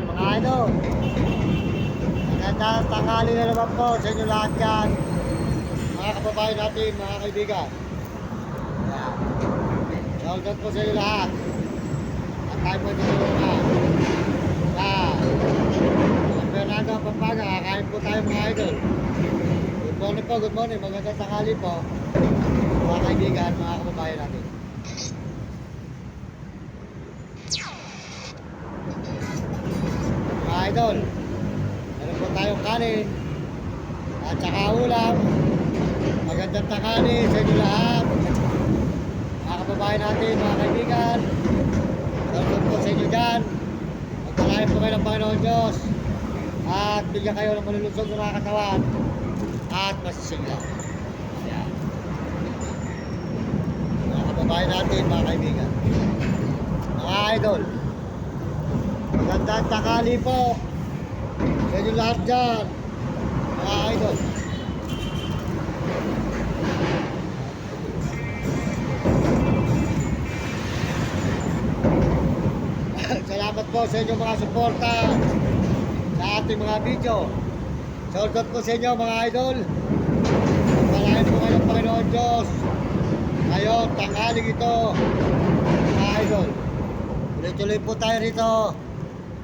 mga idol. Magandang tanghali na naman po sa inyo lahat dyan. Mga kababayan natin, mga kaibigan. Ayan. Shoutout po sa inyo lahat. At tayo po dito na. San Fernando, Pampanga, kakain po tayo mga idol. Good morning po, good morning. Magandang tanghali po. Mga kaibigan, mga kababayan natin. Mga idol, meron po tayong kanin at saka ulam. Magandang tanghali sa inyo lahat, mga kababayan natin, mga kaibigan. Shoutout po sa inyo dyan. Magpalain po kayo ng Panginoon Diyos at bigyan kayo ng malulusog na mga katawan at masisigla. Ayan. Mga kababayan natin, mga kaibigan, mga idol, magandang tanghali po sa inyo lahat dyan, mga idol. Salamat po sa inyo mga suporta sa ating mga video. Shoutout po sa inyo mga idol. Palain po kayo ng Panginoon Diyos ngayon, tanghaling ito, mga idol. Tuloy-tuloy po tayo rito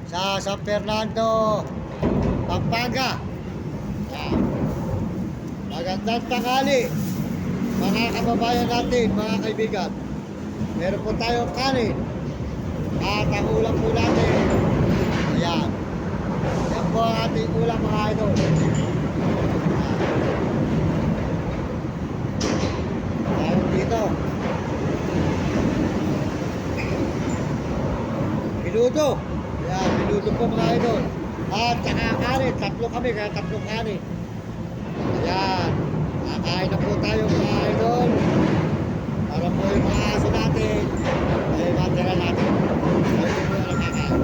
sa San Fernando, Pampanga. Magandang tanghali mga kababayan natin, mga kaibigan. Meron po tayong kanin at ang ulam po natin, ayan. Yan po ang ating ulam mga idol. Tayong dito minuto. Ayan, minuto po mga idol. At saka kanin, tatlo kami, kaya tatlong kanin. Ayan, kakain na po tayo mga idol. Para po yung mga aso natin ay matira natin. Ay po yung nakakain.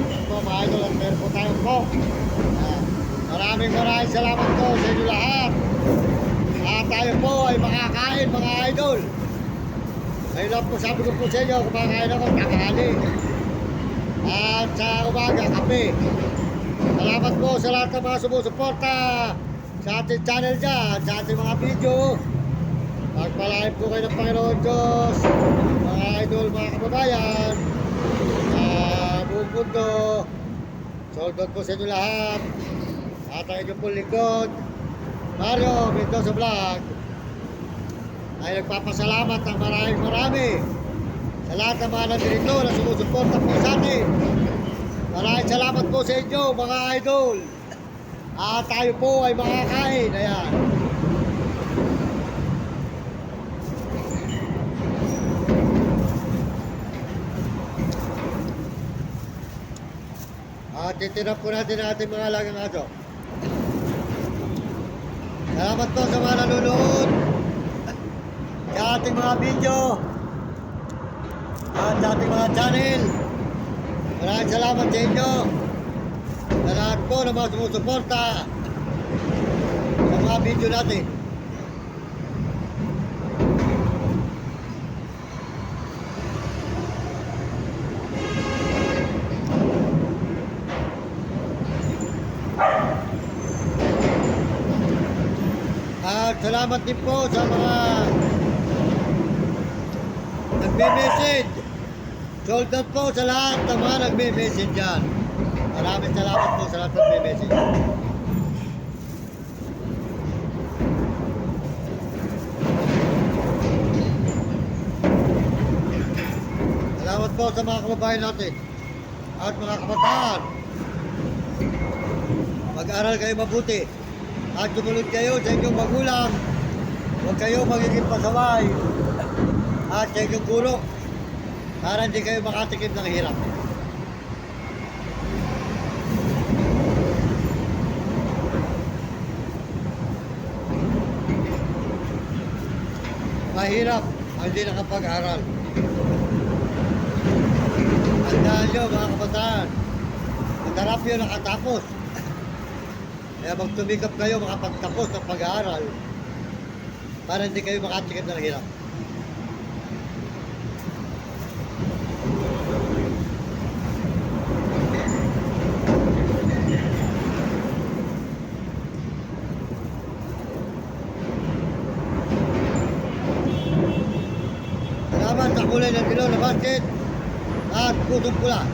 Ayan po mga idol, at meron po tayong coke. Maraming salamat po sa inyo lahat. At tayo po ay makakain mga idol. Ngayon lang po sabi ko po sa inyo, kumakain ako tanghali at sa umaga kape. Salamat po sa lahat ng mga sumusuporta sa ating channel dyan, sa ating mga video. Magpalain po kayo ng Panginoon Diyos, mga idol, mga kababayan, sa buong mundo. Shoutout po sa inyo lahat. At ang inyong pong lingkod, Mario Mendoza Vlog, ay nagpapasalamat ng marami sa lahat ng mga nandito na sumusuporta po sa atin. Maraming salamat po sa inyo mga idol. At tayo po ay makakain. Ayan. At titirap po natin ang ating mga alagang aso. Salamat po sa mga nanonood sa ating mga video at sa ating mga channel. Maraming salamat sa inyo sa lahat po na mga sumusuporta sa mga video natin. At salamat din po sa mga nagme-message. Sold out po sa lahat ng mga nagme-message dyan. Maraming salamat po sa lahat ng nagme-message. Salamat po sa mga kababayan natin at mga kabataan. Mag-aral kayo mabuti at sumunod kayo sa inyong magulang. Huwag kayo magiging pasaway at sa inyong guro para hindi kayo makatikim ng hirap. Mahirap ang hindi nakapag-aral. Tandaan nyo mga kabataan, masarap yun nakatapos. Kaya magtumikap kayo makapagtapos ng pag-aaral para hindi kayo makatikim ng hirap. kulay ng dilaw na basket at pusong pula.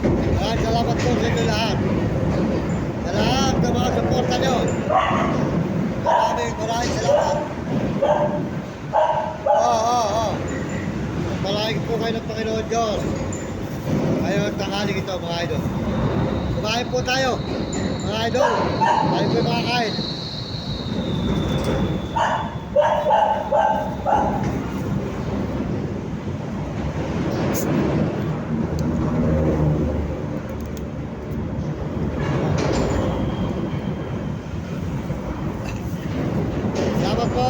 Maraming salamat po sa inyo lahat. Sa lahat ng mga suporta nyo. Maraming salamat. Palagi po kayo ng Panginoon Diyos. Ngayon, tanghaling ito mga idol. Kumain po tayo, mga idol. Tayo po yung makakain. Salamat po.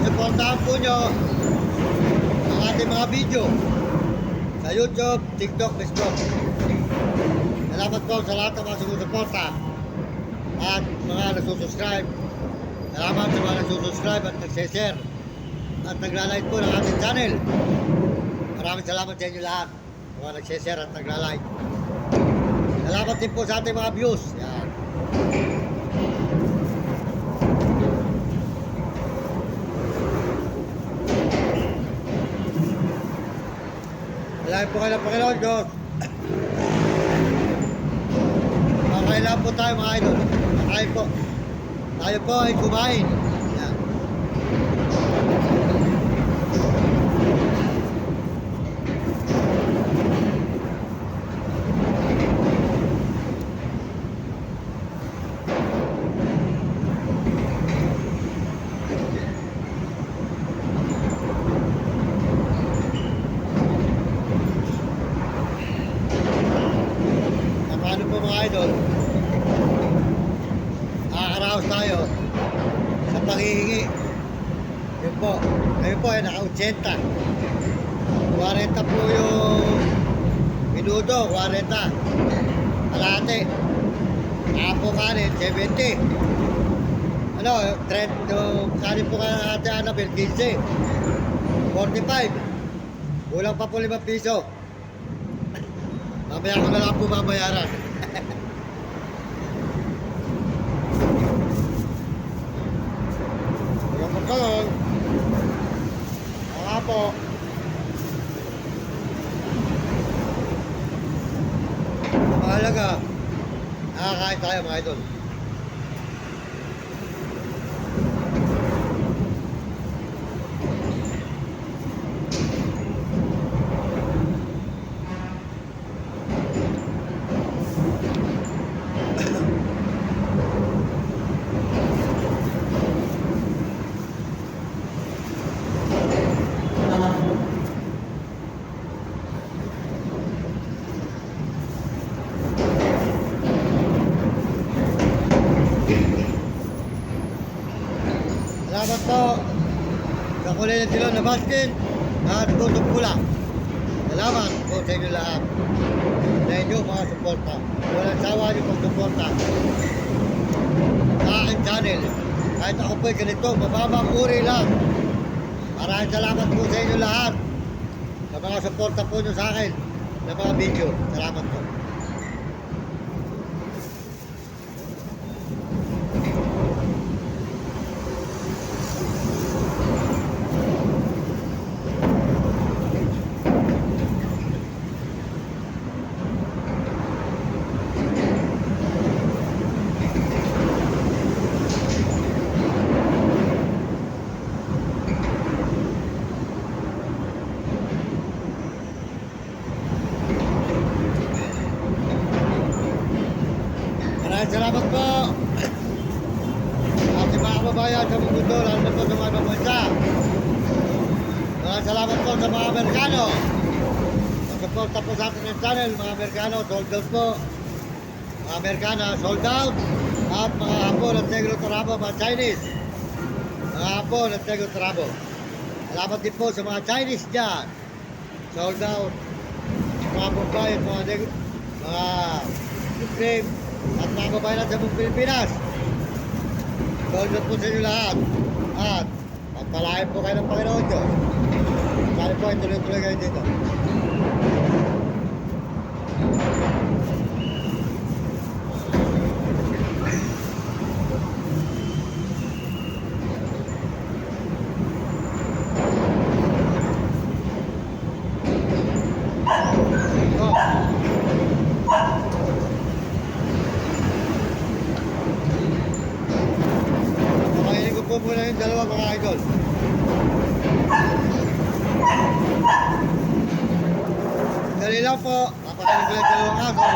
Supportahan po nyo ang ating mga video sa YouTube, TikTok, Facebook. Salamat po sa lahat ng mga sumusuporta at mga nagsusubscribe. Salamat sa mga nagsusubscribe at nagsishare at naglalike po ng ating channel. Maraming salamat sa inyo lahat, mga nagsishare at naglalike. Salamat din po sa ating mga views. Yan. Salamat po kayo ng Panginoon Diyos. Makakailan po tayo mga idol. Makain po. Tayo po ay kumain. Yan. Paano po mga idol? Nakakaraos tayo sa panghihingi. Yun po. Ngayon po ay naka-80. 40 po yung minuto, 40. Kalate. Apo kanin, 70. Ano, trend yung kanin po ka ate Annabel, 15. 45. Kulang pa po 5 piso. Mamaya ko na lang po mabayaran. Huwag po kayo. Mga po. Mahalaga. Nakakain tayo mga idol. Salamat po sa kulay ng dilaw na basket at pusong pula. Salamat po sa inyo lahat. Sa inyo mga suporta. Walang sawa niyo pag-suporta sa aking channel. Kahit ako po'y ganito, mababang uri lang. Maraming salamat po sa inyo lahat sa mga suporta po nyo sa akin sa mga video. Salamat po. Salamat po ating mga kababayan sa mundo, lalo na po sa mga ibang bansa. Salamat po sa mga Amerikano. Nagsuporta po sa atin ng channel, mga Amerikano, sold out po. Mga Amerikana, sold out. At mga Hapon at Negro Tarabo, mga Chinese. Mga Hapon at Negro Tarabo. Salamat din po sa mga Chinese dyan. Sold out. Mga Bombay at mga Negro, mga Muslim. At mga babae natin sa buong Pilipinas. Sold out po sa inyo lahat. At Palahin po kayo ng Panginoon Diyos. Sana po ay tuloy-tuloy kayo dito. Pakainin ko po muna yung dalawa mga idol. Dali lang po. Napakainin ko yung dalawang aso.